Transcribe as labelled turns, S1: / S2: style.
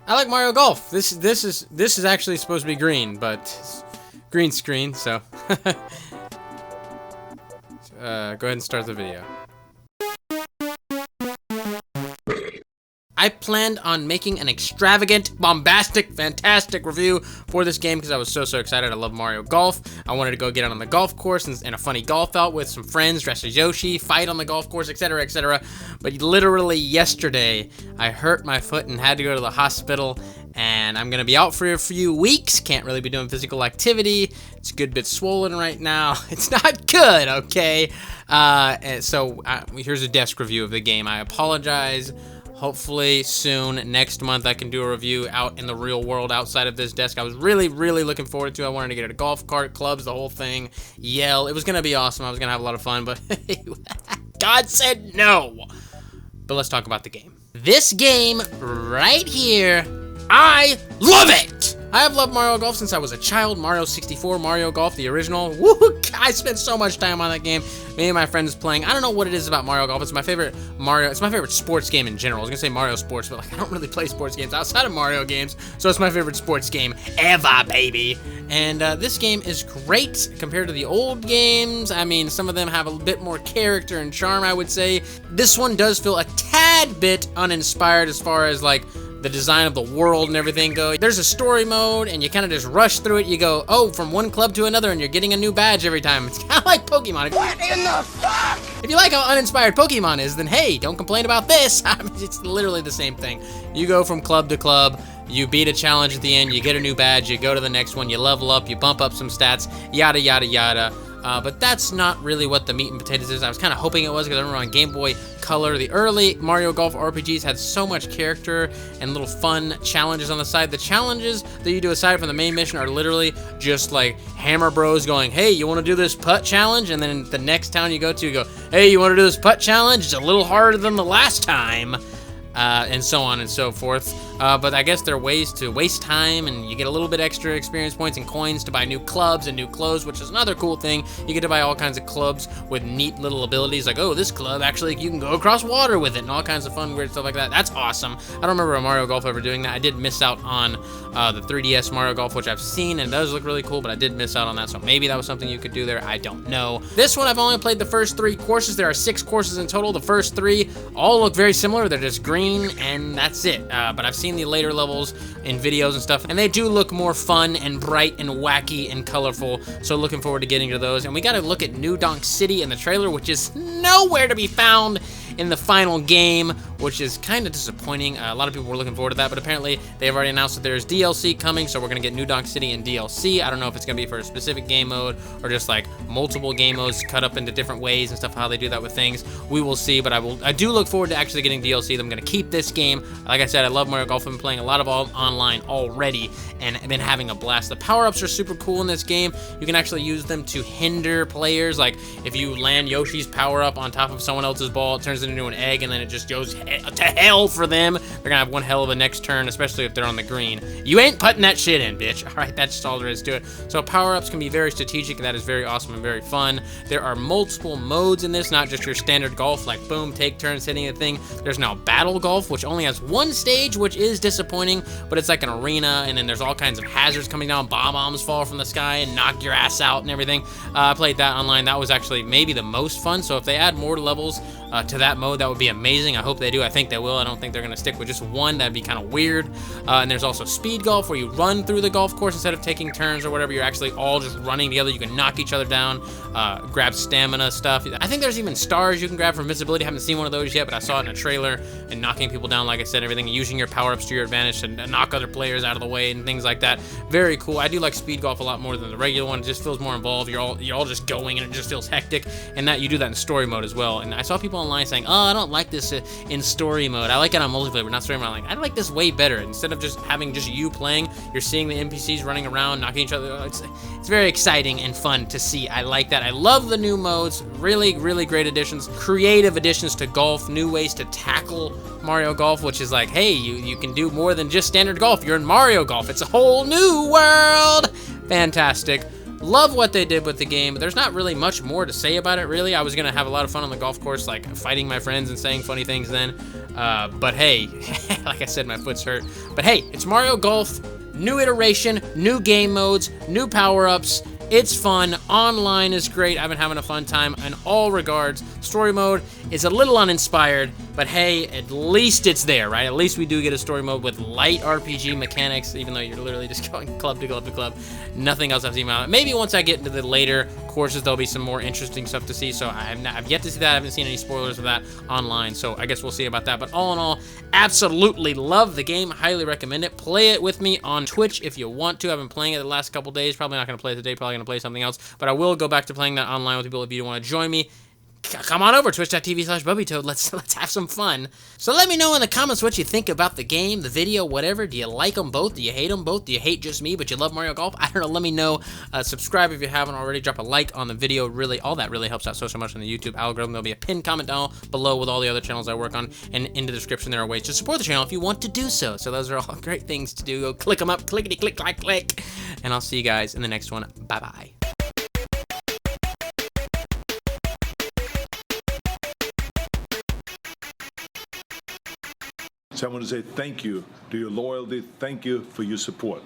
S1: I like Mario Golf. This is actually supposed to be green, but it's green screen, so go ahead and start the video. I planned on making an extravagant, bombastic, fantastic review for this game because I was so excited. I love Mario Golf. I wanted to go get out on the golf course and a funny golf out with some friends, dress as Yoshi, fight on the golf course, etc., etc. But literally yesterday, I hurt my foot and had to go to the hospital, and I'm gonna be out for a few weeks. Can't really be doing physical activity. It's a good bit swollen right now. It's not good, okay? So here's a desk review of the game. I apologize. Hopefully soon, next month, I can do a review out in the real world outside of this desk. I was really looking forward to it. I wanted to get a golf cart, clubs, the whole thing, yell. It was gonna be awesome. I was gonna have a lot of fun, but God said no. But let's talk about the game. This game right here, I love it! I have loved Mario Golf since I was a child. Mario 64, Mario Golf, the original. Woo! I spent so much time on that game. Me and my friends playing. I don't know what it is about Mario Golf. It's my favorite Mario. It's my favorite sports game in general. I was gonna say Mario Sports, but like I don't really play sports games outside of Mario games, so it's my favorite sports game ever, baby. And this game is great compared to the old games. I mean, some of them have a bit more character and charm, I would say. This one does feel a tad bit uninspired as far as like the design of the world and everything go. There's a story mode, and you kind of just rush through it. You go, oh, from one club to another, and you're getting a new badge every time. It's kind of like Pokemon. What in the fuck? If you like how uninspired Pokemon is, then hey, don't complain about this. I mean, it's literally the same thing. You go from club to club, you beat a challenge at the end, you get a new badge, you go to the next one, you level up, you bump up some stats, yada, yada, yada. But that's not really what the meat and potatoes is. I was kind of hoping it was because I remember on Game Boy Color, the early Mario Golf RPGs had so much character and little fun challenges on the side. The challenges that you do aside from the main mission are literally just like Hammer Bros going, hey, you want to do this putt challenge? And then the next town you go to, you go, hey, you want to do this putt challenge? It's a little harder than the last time. And so on and so forth. But I guess there are ways to waste time, and you get a little bit extra experience points and coins to buy new clubs and new clothes, which is another cool thing. You get to buy all kinds of clubs with neat little abilities, like, oh, this club, actually, you can go across water with it, and all kinds of fun, weird stuff like that. That's awesome. I don't remember a Mario Golf ever doing that. I did miss out on the 3DS Mario Golf, which I've seen, and it does look really cool, but I did miss out on that, so maybe that was something you could do there. I don't know. This one, I've only played the first 3 courses. There are 6 courses in total. The first 3 all look very similar. They're just green, and that's it. But I've seen the later levels in videos and stuff, and they do look more fun and bright and wacky and colorful, so looking forward to getting to those. And we got to look at New Donk City in the trailer, which is nowhere to be found in the final game, which is kind of disappointing. A lot of people were looking forward to that, but apparently they've already announced that there's DLC coming, so we're gonna get New Donk City in DLC. I don't know if it's gonna be for a specific game mode or just like multiple game modes cut up into different ways and stuff, how they do that with things. We will see, but I do look forward to actually getting DLC. I'm gonna keep this game. Like I said, I love Mario Golf. I've been playing a lot of online already and I've been having a blast. The power-ups are super cool in this game. You can actually use them to hinder players. Like if you land Yoshi's power-up on top of someone else's ball, it turns it into an egg, and then it just goes to hell for them. They're gonna have one hell of a next turn, especially if they're on the green. You ain't putting that shit in, bitch. All right, that's just all there is to it. So power-ups can be very strategic, and that is very awesome and very fun. There are multiple modes in this, not just your standard golf, like boom, take turns hitting a thing. There's now battle golf, which only has 1 stage, which is disappointing, but it's like an arena, and then there's all kinds of hazards coming down. Bombs fall from the sky and knock your ass out and everything. I played that online. That was actually maybe the most fun. So if they add more levels to that mode, that would be amazing. I hope they do. I think they will. I don't think they're gonna stick with just one. That'd be kind of weird. And there's also speed golf, where you run through the golf course instead of taking turns or whatever. You're actually all just running together. You can knock each other down, grab stamina stuff. I think there's even stars you can grab for invincibility. I haven't seen one of those yet, but I saw it in a trailer. And knocking people down, like I said, everything, using your power-ups to your advantage to knock other players out of the way and things like that. Very cool. I do like speed golf a lot more than the regular one. It just feels more involved. You're all just going, and it just feels hectic. And that you do that in story mode as well. And I saw people online saying, oh, I don't like this in story mode. I like it on multiplayer, but not story mode. I'm like, I like this way better. Instead of just having just you playing, you're seeing the NPCs running around, knocking each other. It's very exciting and fun to see. I like that. I love the new modes. Really great additions. Creative additions to golf. New ways to tackle Mario Golf, which is like, hey, you can do more than just standard golf. You're in Mario Golf. It's a whole new world. Fantastic. Love what they did with the game. There's not really much more to say about it, really. I was gonna have a lot of fun on the golf course, like fighting my friends and saying funny things then. But hey, like I said, my foot's hurt. But hey, it's Mario Golf, new iteration, new game modes, new power-ups. It's fun. Online is great. I've been having a fun time in all regards. Story mode is a little uninspired, but hey, at least it's there, right? At least we do get a story mode with light RPG mechanics, even though you're literally just going club to club to club. Nothing else I've seen about it. Maybe once I get into the later courses, there'll be some more interesting stuff to see. So I've yet to see that. I haven't seen any spoilers of that online, so I guess we'll see about that. But all in all, absolutely love the game. Highly recommend it. Play it with me on Twitch if you want to. I've been playing it the last couple days. Probably not going to play it today. Probably going to play something else. But I will go back to playing that online with people if you want to join me. Come on over, twitch.tv/BubbyToad. Let's have some fun. So let me know in the comments what you think about the game, the video, whatever. Do you like them both? Do you hate them both? Do you hate just me, but you love Mario Golf? I don't know. Let me know. Subscribe if you haven't already. Drop a like on the video. Really, all that really helps out so much on the YouTube algorithm. There'll be a pinned comment down below with all the other channels I work on. And in the description, there are ways to support the channel if you want to do so. So those are all great things to do. Go click them up. Clickety, click, click, click. And I'll see you guys in the next one. Bye-bye.
S2: So I want to say thank you to your loyalty. Thank you for your support.